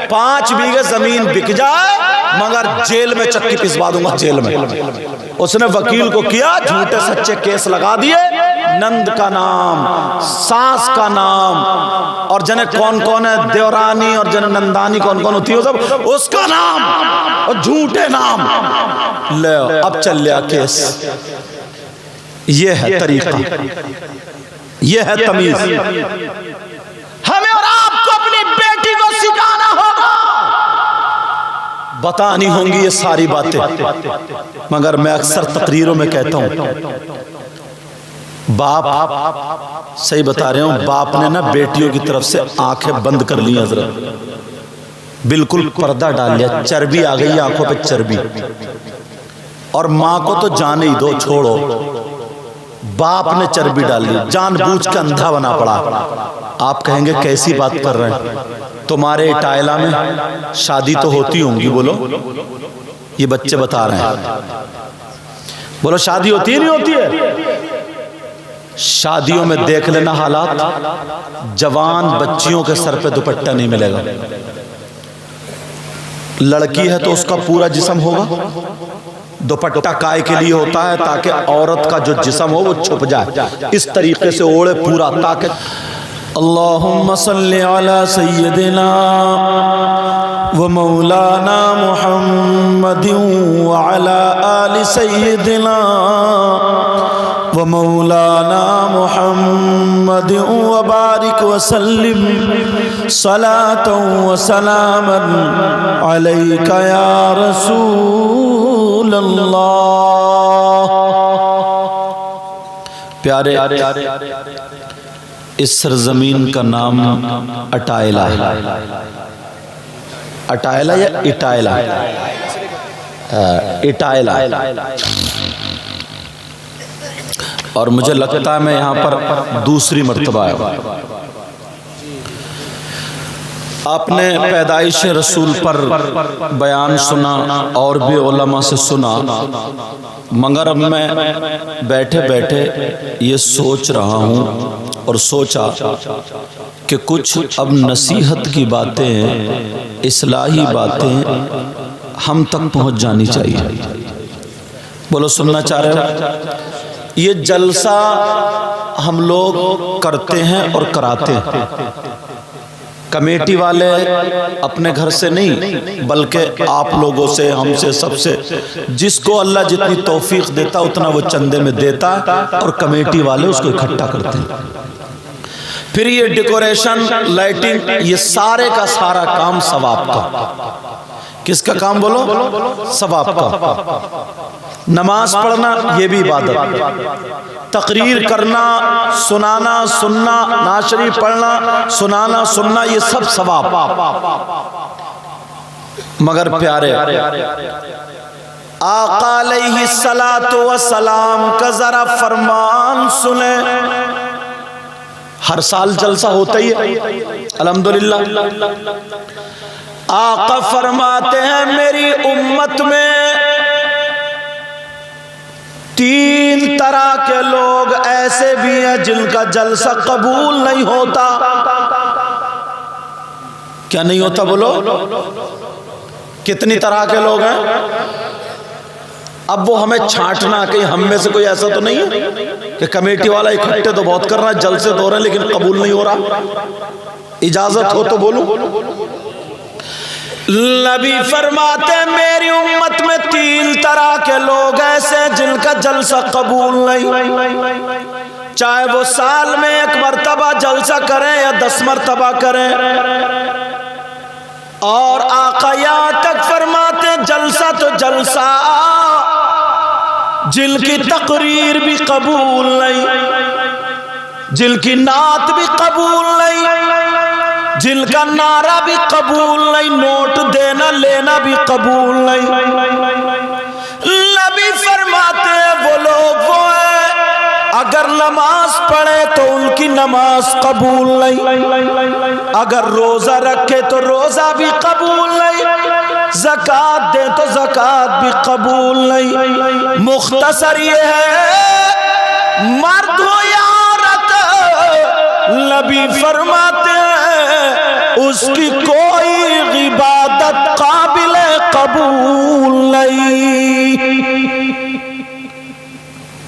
5 बीघे जमीन बिक जाए मगर जेल में चक्की पिसवा दूंगा जेल में। उसने वकील को किया, झूठे सच्चे केस लगा दिए, नंद का नाम, सास का नाम, और जने कौन कौन है देवरानी और जने नंदानी कौन कौन होती है सब, उसका नाम और झूठे नाम ले। अब चल लिया केस। ये है तरीका, ये है तमीज। हमें और आपको अपनी बेटी को सिखाना होगा, बतानी होंगी ये सारी बातें। मगर मैं अक्सर तकरीरों में कहता हूं, बाप सही बता रहे हूं, बाप ने ना बेटियों की तरफ से आंखें बंद कर ली हजरत, बिल्कुल पर्दा डाल लिया, चर्बी आ गई आंखों पे चर्बी। और मां को तो जाने ही दो, छोड़ो, बाप ने चर्बी डाल ली, जानबूझ के अंधा बना पड़ा। आप कहेंगे कैसी बात कर रहे हैं, तुम्हारे इटायला में शादी तो होती होंगी, बोलो। ये बच्चे बता रहे हैं, बोलो शादी होती है नहीं होती है? शादियों में देख लेना हालात, जवान बच्चियों के सर पे दुपट्टा नहीं मिलेगा। लड़की है तो उसका पूरा जिस्म होगा, दुपट्टा काय के लिए होता है ताकि औरत का जो जिस्म हो वो छुप जाए, इस तरीके से ओढ़े पूरा, ताकि अल्लाहुम्मा सल्ली अला सय्यदिना व मौलाना मुहम्मदिन व अला आलि सय्यदिना व मौलाना मुहम्मदिन व बारिक व सल्लिम सलातन व सलामन अलैका या रसूल अल्लाह। प्यारे, इस सरजमीन का नाम अटायला है। अटायला या इटायला? इटायला। और मुझे लगता है मैं यहाँ पर दूसरी मर्तबा आया। आपने पैदाइश रसूल पर बयान सुना और भी उलमा से सुना, मगर अब मैं बैठे बैठे ये सोच रहा हूँ और सोचा कि कुछ अब नसीहत की बातें, इस्लाही बातें हम तक पहुँच जानी चाहिए। बोलो सुनना चाह रहे हो? ये जलसा हम लोग करते हैं और कराते हैं, कमेटी वाले अपने घर से नहीं बल्कि आप लोगों से, हमसे, सबसे, जिसको अल्लाह जितनी तौफीक देता उतना वो चंदे में देता और कमेटी वाले उसको इकट्ठा करते हैं। फिर ये डेकोरेशन, लाइटिंग, ये सारे का सारा काम सवाब का। किसका काम बोलो? सवाब का। नमाज पढ़ना ये भी इबादत, तकरीर करना, सुनाना, सुनना, नाशरी पढ़ना, सुनाना, सुनना, ये सब सवाब। मगर प्यारे, आका अलैहिस्सलातु वस्सलाम का जरा फरमान सुने। हर साल जलसा होता ही है अल्हम्दुलिल्लाह। आका फरमाते हैं मेरी उम्मत में 3 तरह के लोग ऐसे भी हैं जिनका जलसा कबूल नहीं होता। क्या नहीं होता बोलो? कितनी तरह के लोग हैं? अब वो हमें छांटना, कहीं हम में से कोई ऐसा तो नहीं है कि कमेटी वाला इकट्ठे तो बहुत कर रहा है, जलसे तो हो रहे हैं लेकिन कबूल नहीं हो रहा। इजाजत हो तो बोलूं। नबी फरमाते मेरी उम्मत में 3 तरह के लोग ऐसे जिनका जलसा कबूल नहीं, चाहे वो साल में 1 मरतबा जलसा करें या 10 मरतबा करें। और आका यहाँ तक फरमाते जलसा तो जलसा, जिनकी तकरीर भी कबूल नहीं, जिनकी नात भी कबूल नहीं, जिनका नारा भी कबूल नहीं, नोट देना लेना भी कबूल नहीं। नबी फरमाते हैं वो लोग वो है, अगर नमाज पढ़े तो उनकी नमाज कबूल नहीं, अगर रोजा रखे तो रोजा भी कबूल नहीं, ज़कात दे तो ज़कात भी कबूल नहीं। मुख्तसर ये है मर्द हो या औरत, नबी फरमाते हैं उसकी कोई इबादत काबिल कबूल नहीं।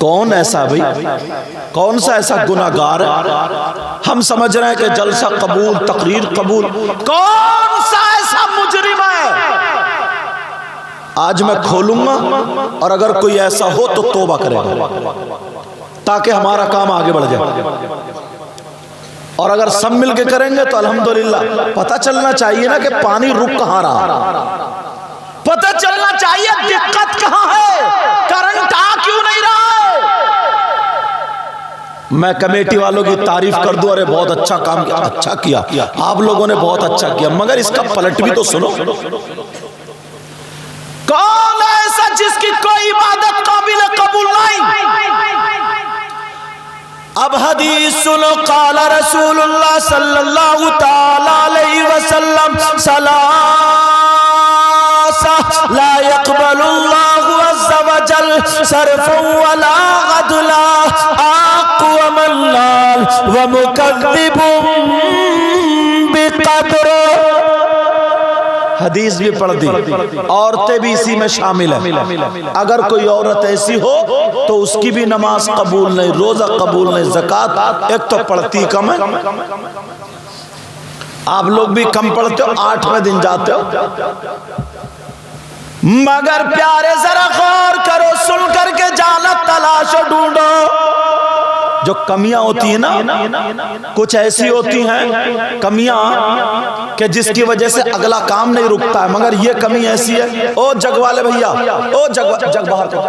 कौन ऐसा भाई, कौन सा ऐसा गुनाहगार है? हम समझ रहे हैं कि जलसा कबूल, तकरीर कबूल, कौन सा ऐसा मुजरिम है? आज मैं खोलूंगा और अगर कोई ऐसा हो तो तौबा करेगा ताकि हमारा काम आगे बढ़ जाए। और अगर सब मिलके करेंगे तो अल्हम्दुलिल्लाह। पता चलना चाहिए ना कि पानी रुक कहां रहा, पता चलना चाहिए दिक्कत कहां है, करंट आ क्यों नहीं रहा है। मैं कमेटी वालों की तारीफ कर दूं, अरे बहुत अच्छा काम किया, अच्छा किया, आप लोगों ने बहुत अच्छा किया, मगर इसका पलट भी तो सुनो। कौन है ऐसा जिसकी कोई इबादत काबिल कबूल नहीं? अब हदीस सुनो, काला रसूलुल्लाह सल्लल्लाहु ताला अलैहि वसल्लम, सलासा ला यक़बलुल्लाहु अज़्ज़ा वजल सरफ़न वला अदला, आक़ व मल्लाल व मुकज़्ज़िबुन बिक़द्र। हदीस भी पढ़ दी, औरतें भी इसी में शामिल है। अगर कोई औरत ऐसी हो तो उसकी भी नमाज कबूल नहीं, रोजा कबूल नहीं, ज़कात एक तो पढ़ती कम है, आप लोग भी कम पढ़ते हो, 8वें दिन जाते हो। मगर प्यारे जरा गौर करो, सुन करके जाना, तलाशो, ढूंढो। जो कमियां होती है ना, कुछ ऐसी होती हैं कमियां कि जिसकी वजह से अगला काम नहीं रुकता है, मगर ये कमी ऐसी है। ओ जग वाले भैया, ओ जग बाहर करो,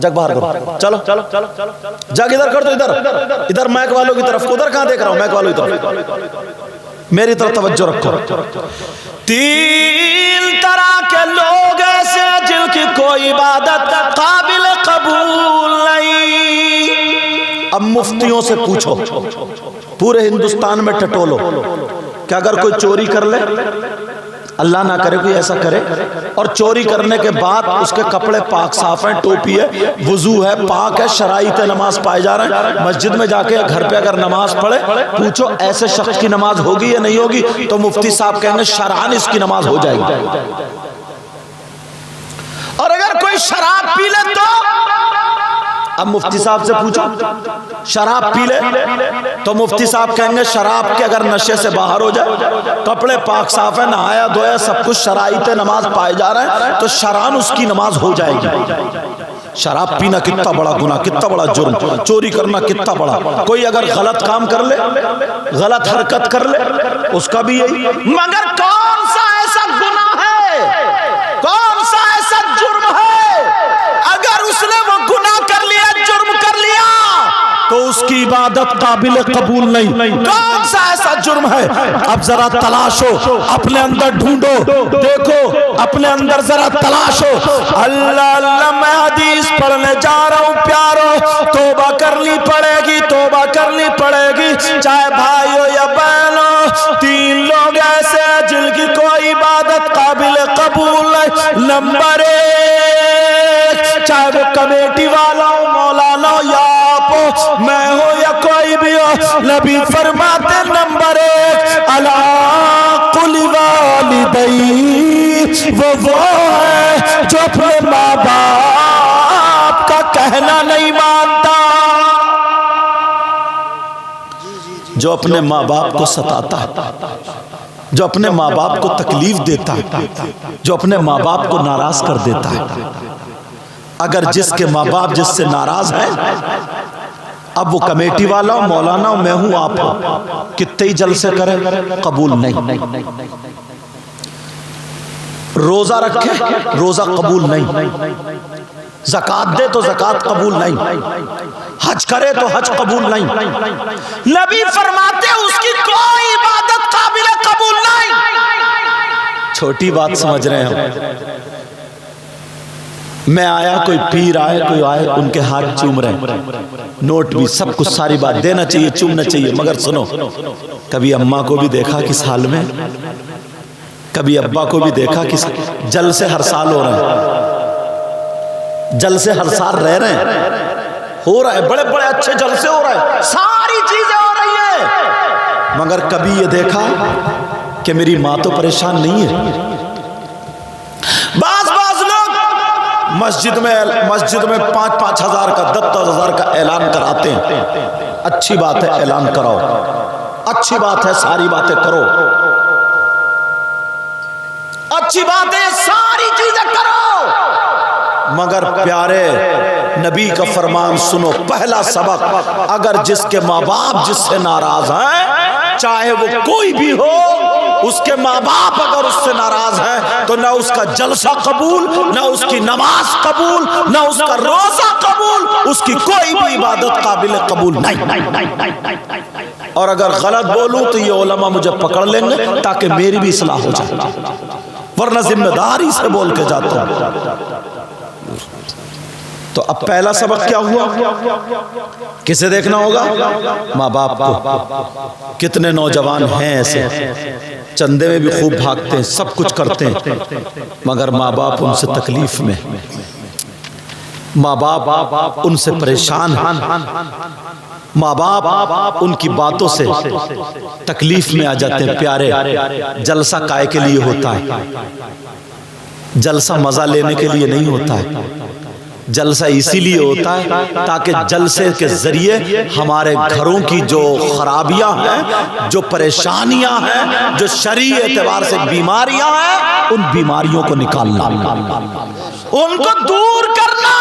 जग बाहर करो, चलो जग इधर कर दो, इधर मैक वालों की तरफ। उधर कहां देख रहा हूं, मैक वालों की तरफ, मेरी तरफ तवज्जो रखो। 3 तरह के लोग ऐसे जिनकी कोई इबादत काबिल कबूल नहीं। अब मुफ्तियों से पूछो, पूरे हिंदुस्तान में टटोलो, कि अगर कोई चोरी कर ले, अल्लाह ना करे कोई ऐसा करे, और चोरी करने के बाद उसके कपड़े पाक साफ हैं, टोपी है, वुजू है, पाक है, शराइत नमाज पाए जा रहे हैं, मस्जिद में जाके घर पे अगर नमाज पढ़े, पूछो ऐसे शख्स की नमाज होगी या नहीं होगी, तो मुफ्ती साहब कहेंगे शरअन इसकी नमाज हो जाएगी। और अगर कोई शराब पी ले तो, अब मुफ्ती साहब से पूछो, शराब पी ले तो मुफ्ती साहब कहेंगे शराब के अगर नशे से बाहर हो जाए, कपड़े पाक साफ है, नहाया धोया, सब कुछ शराइत नमाज पाए जा रहे हैं, तो शरान उसकी नमाज हो जाएगी। शराब पीना कितना बड़ा गुनाह, कितना बड़ा जुर्म, चोरी करना कितना बड़ा। कोई अगर गलत काम कर ले, गलत हरकत कर ले, उसका भी यही। मगर कौन सा ऐसा गुनाह है, कौन सा ऐसा जुर्म है, अगर उसने वो गुनाह कर लिया, जुर्म कर लिया, तो उसकी इबादत काबिल कबूल नहीं। कौन सा ऐसा जुर्म है? अब जरा तलाशो, अपने अंदर ढूंढो, देखो अपने अंदर जरा तलाशो। अल्लाह अल्लाह, मैं हदीस पढ़ने जा रहा हूँ प्यारो, तौबा करनी पड़ेगी, तौबा करनी पड़ेगी, चाहे भाई हो या बहन हो। 3 लोग ऐसे जिनकी कोई इबादत काबिल कबूल नहीं। नंबर 1, चाहे वो कमेटी वाला हो, मौलाना हो या आप हो, मैं हो या कोई भी हो, नबी फरमाते नंबर 1, अला कुल वालिदैन, वो है जो अपने माँ बाप का कहना नहीं मानता, जो अपने माँ बाप को सताता है, जो अपने माँ बाप को तकलीफ देता है, जो अपने माँ बाप को नाराज कर देता है। अगर जिसके माँ बाप जिससे नाराज है, अब वो कमेटी वाला हो, मौलाना हो, मैं हूं, आप हो, कितने ही जलसे करे, कबूल नहीं। रोजा रखे, रोजा कबूल नहीं। ज़कात दे तो ज़कात कबूल नहीं। हज करे तो हज कबूल नहीं। नबी फरमाते उसकी कोई इबादत काबिल कबूल नहीं। छोटी बात समझ रहे हैं। मैं आया, कोई पीर आए, कोई आए, उनके हाथ चूम रहे, नोट भी, सब कुछ, सारी बात देना चाहिए, चूमना चाहिए। मगर सुनो, कभी अम्मा को भी देखा किस हाल में, कभी अब्बा को भी देखा किस जल से हर साल हो रहे हैं, जल से हर साल रह रहे हैं, हो रहा है, बड़े बड़े अच्छे जल से हो रहा है, सारी चीजें हो रही है, मगर कभी ये देखा कि मेरी माँ तो परेशान नहीं है। बाज लोग मस्जिद में 5-5 हजार का 10-10 हजार का ऐलान कराते हैं। अच्छी बात है, ऐलान कराओ, अच्छी बात है, सारी बातें करो, अच्छी बात है, सारी चीजें करो, मगर प्यारे नबी का फरमान सुनो। पहला सबक, अगर जिसके माँ बाप जिससे नाराज हैं, चाहे वो कोई भी हो, उसके माँ बाप अगर उससे नाराज हैं तो ना उसका जलसा कबूल, ना उसकी नमाज कबूल, ना उसका रोजा कबूल, उसकी कोई भी इबादत काबिल कबूल नहीं। और अगर गलत बोलूं तो ये उलमा मुझे पकड़ लेंगे ताकि मेरी भी इस्लाह हो जाए, वरना जिम्मेदारी से बोल के जाता हूं। तो अब पहला सबक क्या हुआ? किसे देखना होगा? माँ बाप को। कितने नौजवान हैं ऐसे, चंदे में भी खूब भागते हैं, सब कुछ करते हैं, मगर माँ बाप उनसे तकलीफ में, माँ बाप उनसे परेशान हैं, माँ बाप उनकी बातों से तकलीफ में आ जाते हैं। प्यारे, जलसा काय के लिए होता है? जलसा मजा लेने के लिए नहीं होता है। जलसा इसीलिए होता है ताकि जलसे के जरिए हमारे घरों की जो खराबियां हैं, जो परेशानियां हैं, जो शरीय एतबार से बीमारियां हैं, उन बीमारियों को निकालना, उनको दूर करना।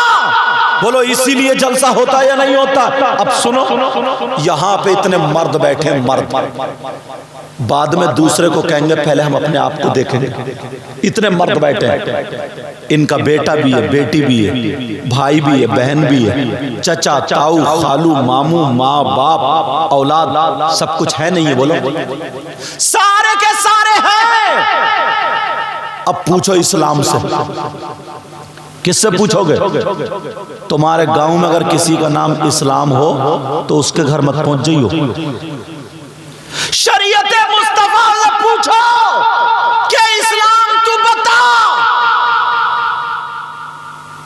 बोलो, इसीलिए जलसा होता है या नहीं होता? अब सुनो, यहां पे इतने मर्द बैठे, मर्द बाद में दूसरे को कहेंगे, पहले हम अपने आप को देखेंगे। इतने मर्द बैठे हैं, इनका बेटा भी है, बेटी भी है, भाई भी है, बहन भी है, चचा, ताऊ, खालू, मामू, माँ बाप, औलाद, सब कुछ है नहीं है? बोलो, सारे के सारे हैं। अब पूछो इस्लाम से, किससे पूछोगे? तुम्हारे गांव में अगर किसी का नाम इस्लाम हो तो उसके घर मत पहुंच जाइयो। शरीयत मुस्तफा से पूछो कि इस्लाम तू बता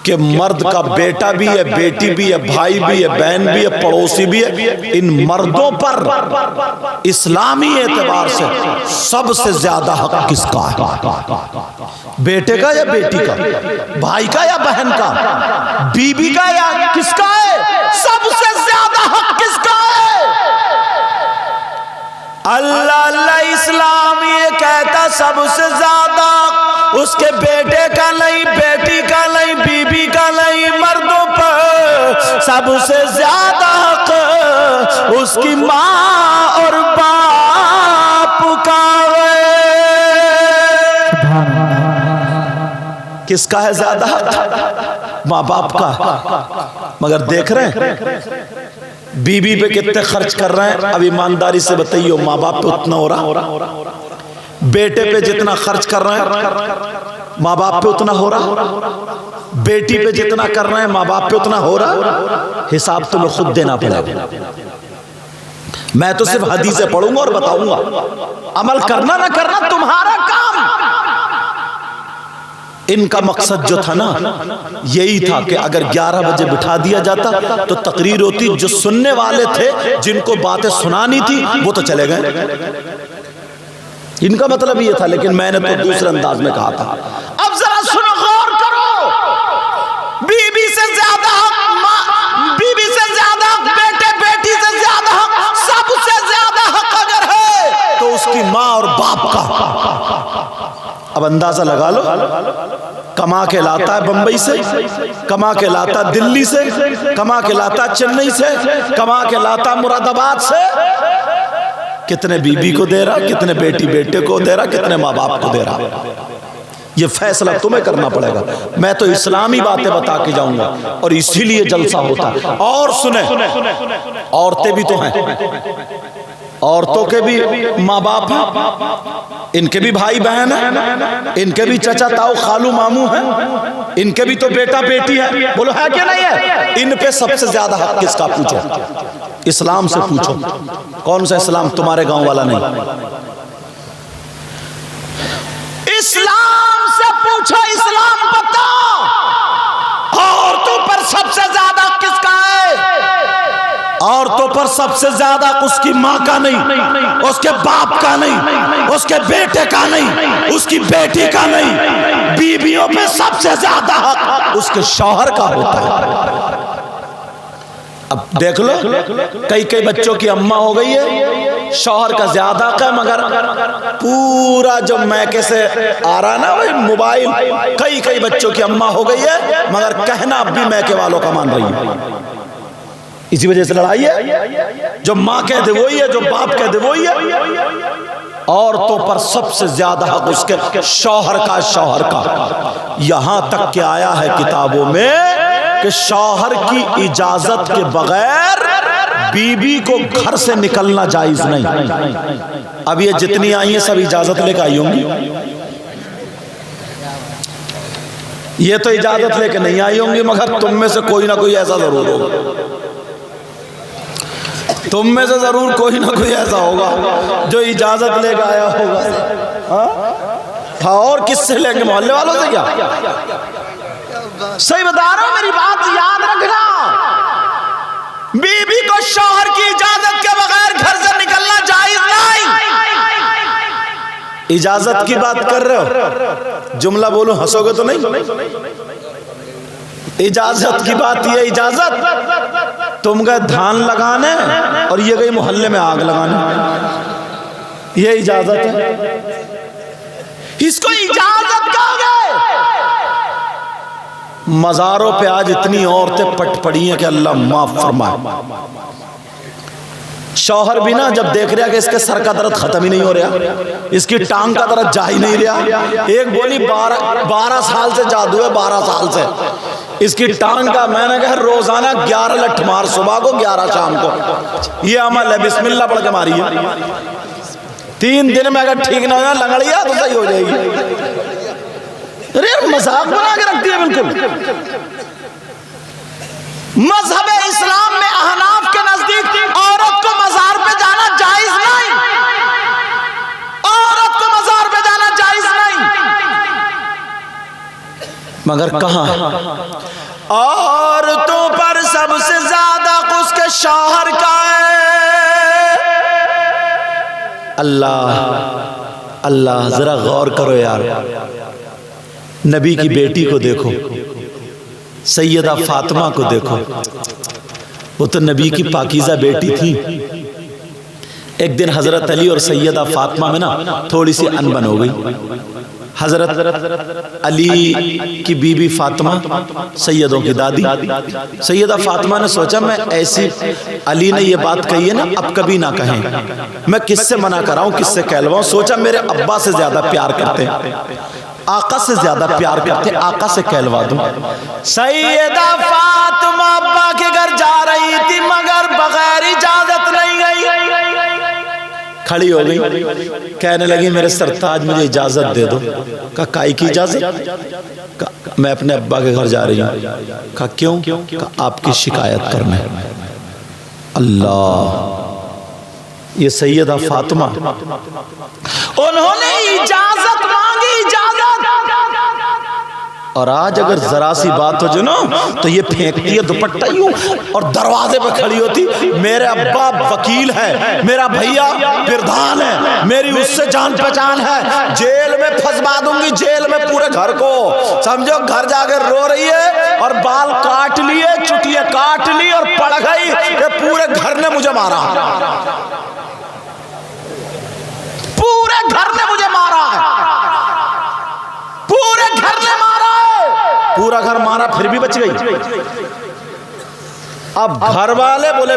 कि मर्द का बेटा भी है, बेटी भी है, भाई भी है, बहन भी है, पड़ोसी भी है, इन मर्दों पर इस्लामी एतबार से सबसे ज्यादा हक किसका है? बेटे का या बेटी का? भाई का या बहन का? बीबी का या किसका है? सबसे ज्यादा हक किसका है? अल्लाह इस्लाम ये कहता सबसे ज्यादा उसके बेटे का नहीं, बेटी का नहीं, बीबी का नहीं, मर्दों पर सबसे ज्यादा हक उसकी माँ और बाप का है। किसका है ज्यादा? माँ बाप का। मगर देख रहे हैं बीबी पे कितने खर्च कर रहे हैं? अब ईमानदारी से बताइए, माँ बाप पे उतना हो रहा? बेटे पे जितना खर्च कर रहे हैं माँ बाप पे उतना हो रहा? बेटी पे जितना कर रहे हैं माँ बाप पे उतना हो रहा? हिसाब तुम्हें खुद देना पड़ेगा। मैं तो सिर्फ हदीसें पढ़ूंगा और बताऊंगा, अमल करना ना करना तुम्हारा काम। इनका मकसद जो था ना, यही था कि अगर 11 बजे बिठा दिया जाता तो तकरीर होती, जो सुनने वाले थे, जिनको बातें सुनानी थी, वो तो चले गए। इनका मतलब ये था, लेकिन मैंने तो दूसरे अंदाज में कहा था। अब जरा सुनो, गौर करो, बीबी से ज्यादा हक, बीबी से ज्यादा हक बेटे, बेटी से ज्यादा हक, सबसे ज्यादा हक अगर है तो उसकी माँ और बाप का। अब अंदाजा लगा लो, कमा के लाता है बंबई से, कमा के लाता दिल्ली से, कमा के लाता चेन्नई से, कमा के लाता मुरादाबाद से, कितने बीबी को दे रहा, कितने बेटी बेटे को दे रहा, कितने माँ बाप को दे रहा, ये फैसला तुम्हें करना पड़ेगा। मैं तो इस्लामी बातें बता के जाऊंगा और इसीलिए जलसा होता है। और सुने, औरतें भी तो हैं, औरतों के भी माँ बाप हैं, इनके भी भाई बहन हैं, इनके भी चचा ताऊ खालू मामू हैं, इनके भी तो बेटा बेटी है। बोलो है क्या नहीं है? इन पे सबसे ज्यादा हक किसका? पूछो, इस्लाम से पूछो। कौन सा इस्लाम? तुम्हारे गांव वाला नहीं, इस्लाम से पूछो। इस्लाम बताओ औरतों पर सबसे ज्यादा किसका है? औरतों पर सबसे ज्यादा उसकी माँ का नहीं, उसके बाप का नहीं, उसके बेटे का नहीं, उसकी बेटी का नहीं, बीवियों पे सबसे ज्यादा हक उसके शौहर का होता है। अब देख लो, कई कई बच्चों की अम्मा हो गई है, शौहर का ज्यादा का, मगर पूरा जो मैके से आ रहा ना वही मोबाइल, कई कई बच्चों की अम्मा हो गई है, मगर कहना अब भी मैके वालों का मान रही है। इसी वजह से लड़ाई है, जो माँ कह दे वही है, जो बाप कह दे वही है। औरतों पर सबसे ज्यादा हक उसके शौहर का। यहां तक के आया है किताबों में कि शौहर की इजाजत के बगैर बीबी को घर से निकलना जायज नहीं। अब ये जितनी आई हैं सब इजाजत लेकर आई होंगी, ये तो इजाजत लेके नहीं आई होंगी, मगर तुम में से कोई ना कोई ऐसा जरूर होगा, तुम में से जरूर कोई ना कोई ऐसा होगा जो इजाजत लेकर आया होगा। हाँ, और किससे लेंगे? मोहल्ले वालों से क्या? सही बता रहा हूं, मेरी बात याद रखना। बीबी को शौहर की इजाजत के बगैर घर से निकलना जायज नहीं। इजाजत की बात कर रहे हो, जुमला बोलो, हंसोगे तो नहीं। इजाजत की बात, ये इजाजत तुम गए धान लगाने और ये गई मोहल्ले में आग लगाने, ये इजाजत है, इसको इजाजत कहोगे? मज़ारों पे आज इतनी औरतें पट पड़ी हैं कि अल्लाह माफ फरमाए। शौहर भी ना जब देख रहा कि इसके सर का दर्द खत्म ही नहीं हो रहा, इसकी टांग का दर्द जा ही नहीं रहा। एक बोली 12 साल से जादू है, 12 साल से इसकी टांग का। मैंने कहा रोजाना 11 लठ मार, सुबह को 11 शाम को, ये अमल है, बिस्मिल्लाह पढ़ के मारी है। 3 दिन में अगर ठीक ना हो लंगड़िया तो सही हो जाएगी। अरे मजाक बना के रख दिया बिल्कुल। मजहब इस्लाम में अहनाफ के नजदीक औरत को मजार पे जाना जायज नहीं, औरत को मजार पे जाना जायज नहीं। मगर कहां? औरतों पर सबसे ज्यादा उसके शौहर का है। अल्लाह अल्लाह, जरा गौर करो यार, नबी की बेटी को देखो, सैयदा फातिमा को देखो, वो तो नबी की पाकीज़ा बेटी थी। एक दिन हजरत अली और सैयदा फातिमा में ना थोड़ी सी अनबन हो गई। हजरत अली की बीबी फातिमा, सैयदों की दादी, सैयदा फातिमा ने सोचा मैं ऐसी, अली ने ये बात कही है ना, अब कभी ना कहें, मैं किससे मना कराऊं, किससे कहलवाऊं। सोचा मेरे अब्बा से ज्यादा प्यार करते, आका से ज्यादा प्यार करते, आका से कहलवा दूं। सैयदा फातिमा अब्बा के घर जा रही थी, मगर बगैर इजाजत नहीं गई। खड़ी हो गई, कहने लगी मेरे सरताज मुझे इजाजत दे दो। कहा काई की इजाजत? मैं अपने अब्बा के घर जा रही हूँ। कहा क्यों? कहा आपकी शिकायत करने। अल्लाह, ये सैयदा फातिमा, उन्होंने इजाजत मांगी, इजाजत। और आज अगर जरा सी बात हो जो ना तो ये फेंकती है दुपट्टा यूं और दरवाजे पे खड़ी होती, मेरे अब्बा वकील है, मेरा भैया प्रधान है, मेरी उससे जान पहचान है, जेल में फंसवा दूंगी, जेल में पूरे घर को। समझो घर जाकर रो रही है और बाल काट लिए, चुटिया काट ली और पड़ गई कि पूरे घर ने मुझे मारा, पूरे घर ने मुझे मारा है, पूरे घर ने मारा है, पूरा घर मारा फिर भी बच गई। अब घर वाले बोले